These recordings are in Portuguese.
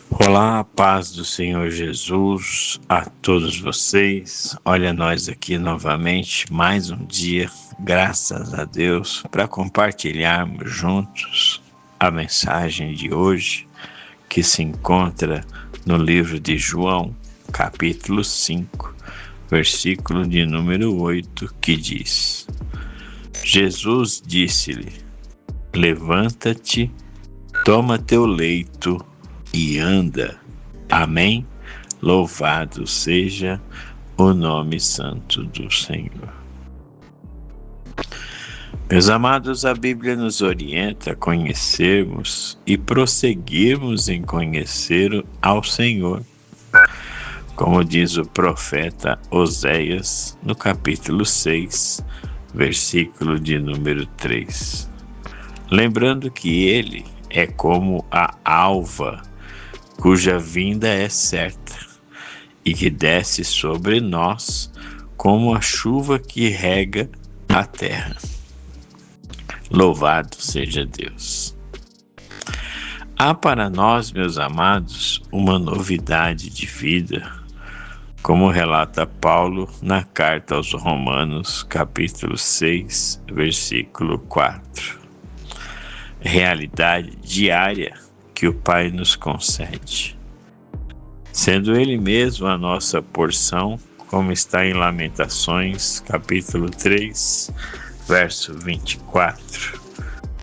Olá, a paz do Senhor Jesus a todos vocês. Olha nós aqui novamente, mais um dia, graças a Deus, para compartilharmos juntos a mensagem de hoje, que se encontra no livro de João, capítulo 5, versículo de número 8, que diz: Jesus disse-lhe: levanta-te, toma teu leito e anda. Amém? Louvado seja o nome santo do Senhor. Meus amados, a Bíblia nos orienta a conhecermos e prosseguirmos em conhecer ao Senhor, como diz o profeta Oséias no capítulo 6, versículo de número 3. Lembrando que ele é como a alva, cuja vinda é certa, e que desce sobre nós como a chuva que rega a terra. Louvado seja Deus! Há para nós, meus amados, uma novidade de vida, como relata Paulo na carta aos Romanos, capítulo 6, versículo 4. Realidade diária que o Pai nos concede, sendo Ele mesmo a nossa porção, como está em Lamentações, capítulo 3, verso 24,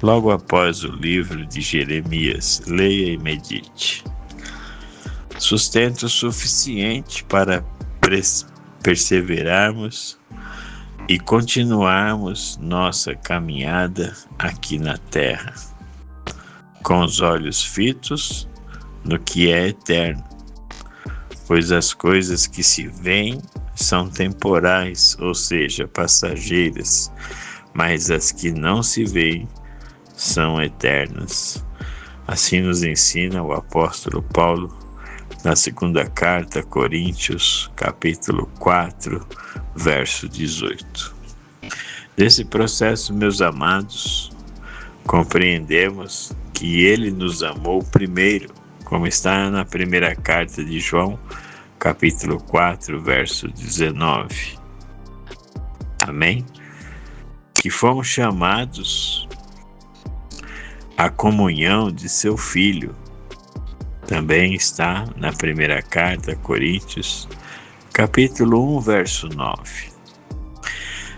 logo após o livro de Jeremias. Leia e medite. Sustento suficiente para perseverarmos e continuarmos nossa caminhada aqui na terra, com os olhos fitos no que é eterno, pois as coisas que se veem são temporais, ou seja, passageiras, mas as que não se veem são eternas. Assim nos ensina o apóstolo Paulo na segunda carta a Coríntios, capítulo 4, verso 18. Desse processo, meus amados, compreendemos que Ele nos amou primeiro, como está na primeira carta de João, capítulo 4, verso 19. Amém? Que fomos chamados à comunhão de seu Filho. Também está na primeira carta a Coríntios, capítulo 1, verso 9.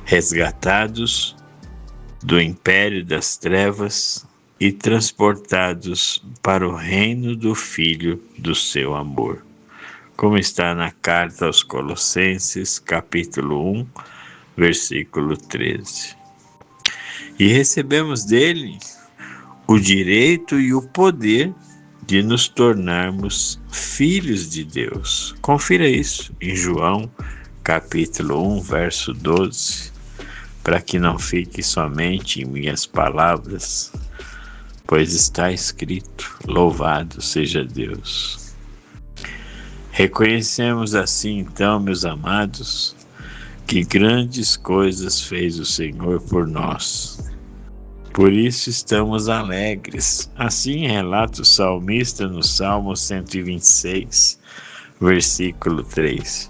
Resgatados do império das trevas e transportados para o reino do Filho do seu amor, como está na carta aos Colossenses, capítulo 1, versículo 13. E recebemos dele o direito e o poder de nos tornarmos filhos de Deus. Confira isso em João, capítulo 1, verso 12, para que não fique somente em minhas palavras, pois está escrito: louvado seja Deus. Reconhecemos assim, então, meus amados, que grandes coisas fez o Senhor por nós. Por isso estamos alegres. Assim relata o salmista no Salmo 126, versículo 3.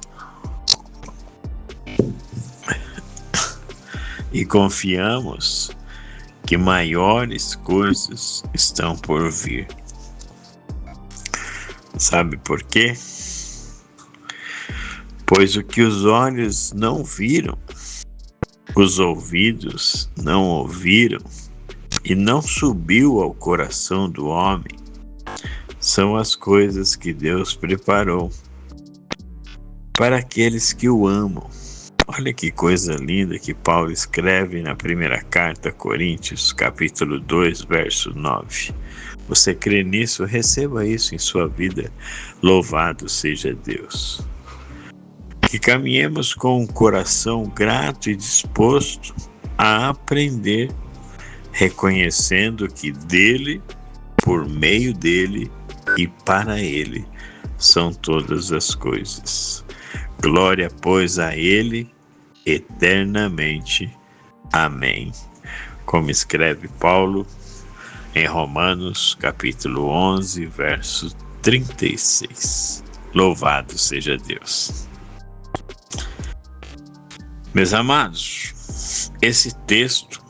E confiamos que maiores coisas estão por vir. Sabe por quê? Pois o que os olhos não viram, os ouvidos não ouviram e não subiu ao coração do homem, são as coisas que Deus preparou para aqueles que o amam. Olha que coisa linda que Paulo escreve na primeira carta a Coríntios, capítulo 2, verso 9. Você crê nisso? Receba isso em sua vida. Louvado seja Deus. Que caminhemos com um coração grato e disposto a aprender, reconhecendo que dele, por meio dele e para ele são todas as coisas. Glória, pois, a ele eternamente. Amém. Como escreve Paulo em Romanos, capítulo 11, verso 36. Louvado seja Deus. Meus amados, esse texto,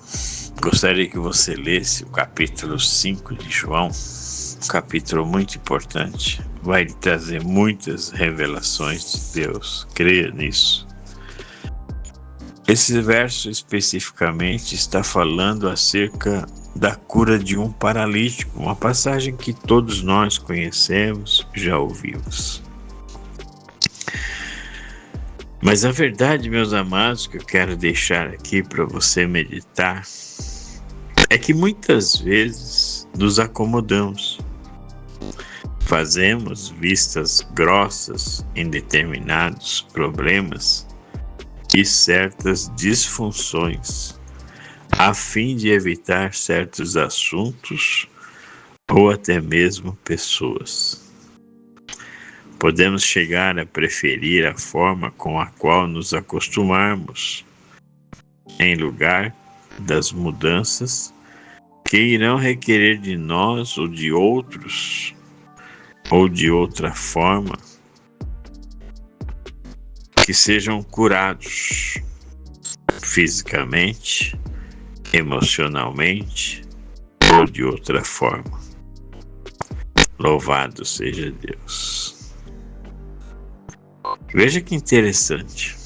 gostaria que você lesse o capítulo 5 de João, um capítulo muito importante, vai lhe trazer muitas revelações de Deus, creia nisso. Esse verso especificamente está falando acerca da cura de um paralítico, uma passagem que todos nós conhecemos, já ouvimos. Mas a verdade, meus amados, que eu quero deixar aqui para você meditar, é que muitas vezes nos acomodamos, fazemos vistas grossas em determinados problemas e certas disfunções, a fim de evitar certos assuntos ou até mesmo pessoas. Podemos chegar a preferir a forma com a qual nos acostumarmos, em lugar das mudanças que irão requerer de nós ou de outros, ou de outra forma, que sejam curados fisicamente, emocionalmente ou de outra forma. Louvado seja Deus. Veja que interessante.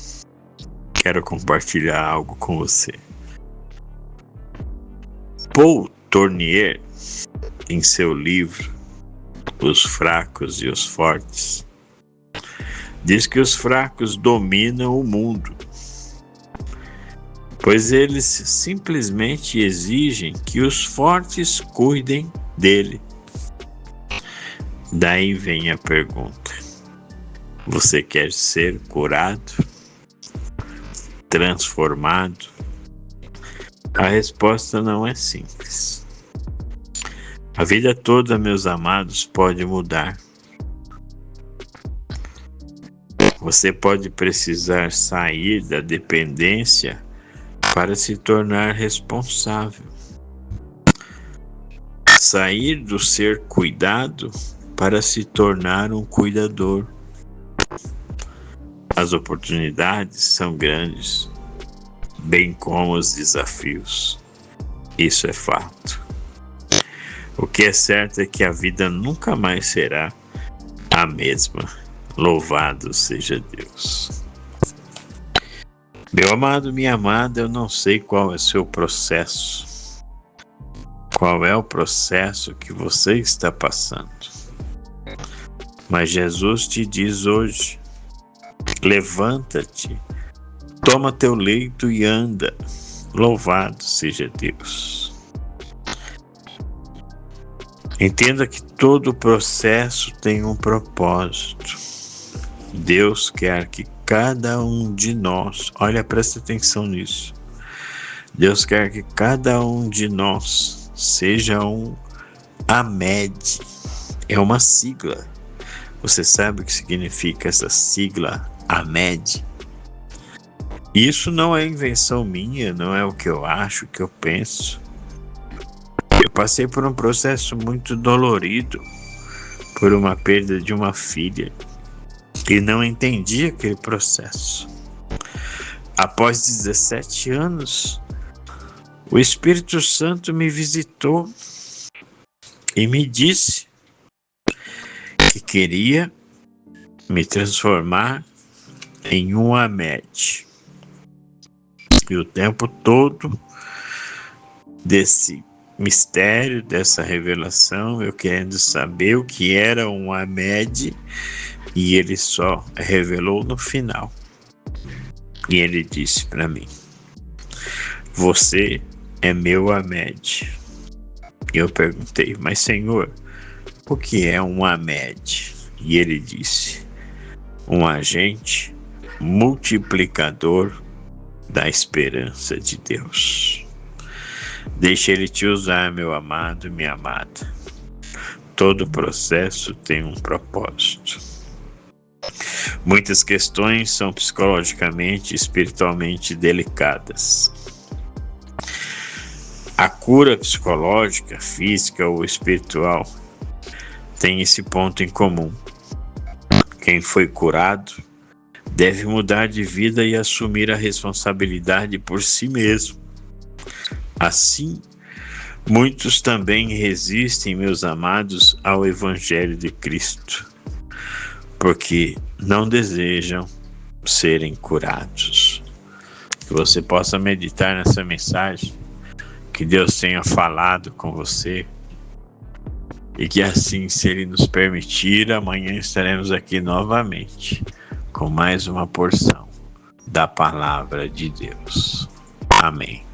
Quero compartilhar algo com você. Paul Tournier, em seu livro Os Fracos e os Fortes, diz que os fracos dominam o mundo, pois eles simplesmente exigem que os fortes cuidem dele. Daí vem a pergunta: você quer ser curado? Transformado? A resposta não é simples. A vida toda, meus amados, pode mudar. Você pode precisar sair da dependência para se tornar responsável. Sair do ser cuidado para se tornar um cuidador. As oportunidades são grandes, bem como os desafios. Isso é fato. O que é certo é que a vida nunca mais será a mesma. Louvado seja Deus. Meu amado, minha amada, eu não sei qual é o seu processo. Qual é o processo que você está passando? Mas Jesus te diz hoje: levanta-te, toma teu leito e anda. Louvado seja Deus. Entenda que todo processo tem um propósito. Deus quer que cada um de nós, olha, presta atenção nisso. Deus quer que cada um de nós seja um AMED. É uma sigla. Você sabe o que significa essa sigla AMED? Isso não é invenção minha, não é o que eu acho, o que eu penso. Eu passei por um processo muito dolorido, por uma perda de uma filha, e não entendi aquele processo. Após 17 anos, o Espírito Santo me visitou e me disse que queria me transformar em um AMED. E o tempo todo desse mistério, dessa revelação, eu querendo saber o que era um AMED, e ele só revelou no final. E ele disse para mim: você é meu AMED. E eu perguntei: mas Senhor, o que é um AMED? E ele disse: um agente multiplicador da esperança de Deus. Deixa ele te usar, meu amado e minha amada. Todo processo tem um propósito. Muitas questões são psicologicamente e espiritualmente delicadas. A cura psicológica, física ou espiritual têm esse ponto em comum. Quem foi curado deve mudar de vida e assumir a responsabilidade por si mesmo. Assim, muitos também resistem, meus amados, ao Evangelho de Cristo, porque não desejam serem curados. Que você possa meditar nessa mensagem, que Deus tenha falado com você, e que assim, se Ele nos permitir, amanhã estaremos aqui novamente com mais uma porção da Palavra de Deus. Amém.